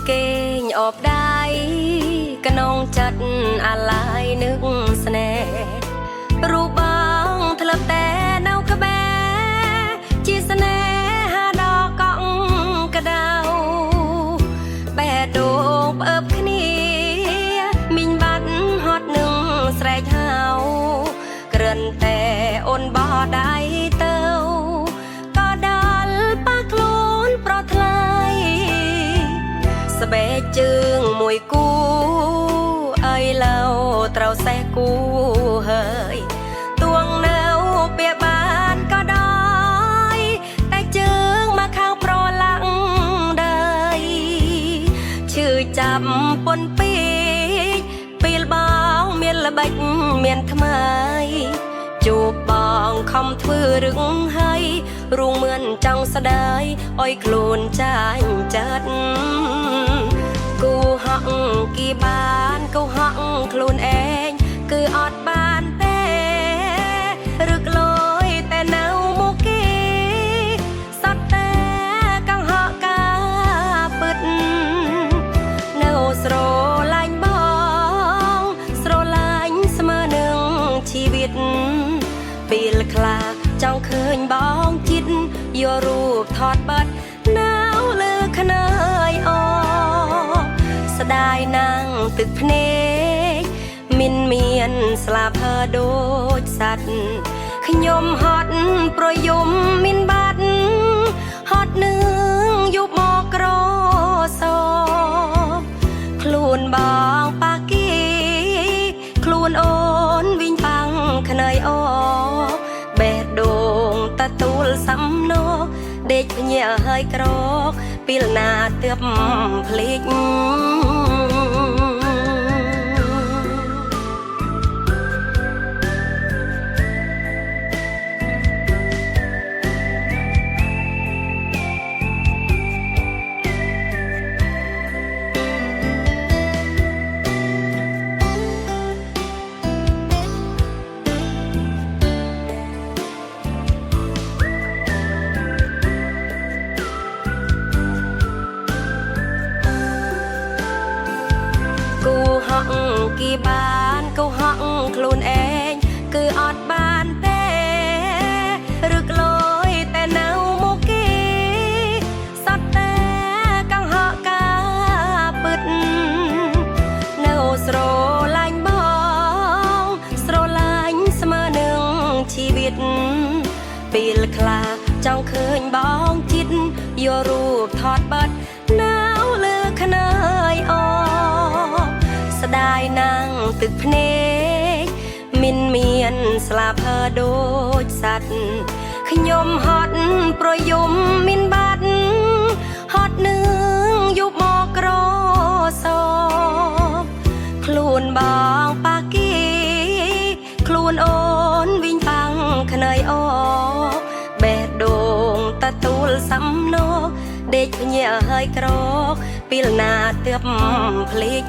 គេងអបដៃកនងចិត្តអាឡាយនឹកស្នេហ៍រូបបងធ្លាប់តែនៅក្បែរជាស្នេហាដល់កក់កដៅបែរដូងផ្អើបគ្នាមីងបាត់ហត់នឹងស្រែកហៅគ្រាន់តែអូនបោះដៃទៅក៏ដល់ប៉ះខ្លួនប្រថ្លៃស្បែកជើងមួយគូអីឡូវត្រូវសេះគូហើយទួងនៅពេលបានក៏ដោយតែជើងមកខាងប្រឡាក់ដីឈឺចាប់ពន់ពេកពេលបងមានល្បិចមានថ្មីជួបបងខំធ្វើរឹងហើយរួងមឿនចង់ស្ដាយអុយខ្លួនចាញ់ចិត្តគូហក់គីបានគូហក់ខ្លួនឯងគឺអត់បានទេរឹកលយតែនៅមុខគេសត្វតែកង្ហកការពិតនៅស្រឡាញ់បងស្រឡាញ់ស្មើនឹងជីវិតពេលខ្លះចង់ឃើញបងចិត្តយករូបថតបាត់នៅលើខ្នើយអស្ដាយណាំងទឹកភ្នែកមានស្លាប់ហើដូចសត្វខ្ញុំហត់ប្រយំមានបាត់ហត់នឹងយប់មកក្រសខ្លួនបងប៉ាគីខ្លួនអូនវិញប៉ាំងខ្នើយអបេះដូងតទួលសំណោដេកភ្ញាក់ហើយក្រកពេលណាទើបភ្លេចគីបានគូហក់ខ្លួនឯងគឺអត់បានទេរឹកលយតែនៅមុខគេសត្វតែកង្ហកការពិតនៅស្រឡាញ់បងស្រឡាញ់ស្មើនឹងជីវិតពេលខ្លះចង់ឃើញបងចិត្តយករូបថតបាត់នៅលើខ្នើយអស្ដាយណាំងទឹកភ្នែកមានស្លាប់ហើដូចសត្វខ្ញុំហត់ប្រយំមានបាត់ហត់នឹងយប់មកក្រសខ្លួនបងប៉ាគីខ្លួនអូនវិញប៉ាំងខ្នើយអបេះដូងតទួលសំណោដេកភ្ញាក់ហើយក្រកពេលណាទើបភ្លេច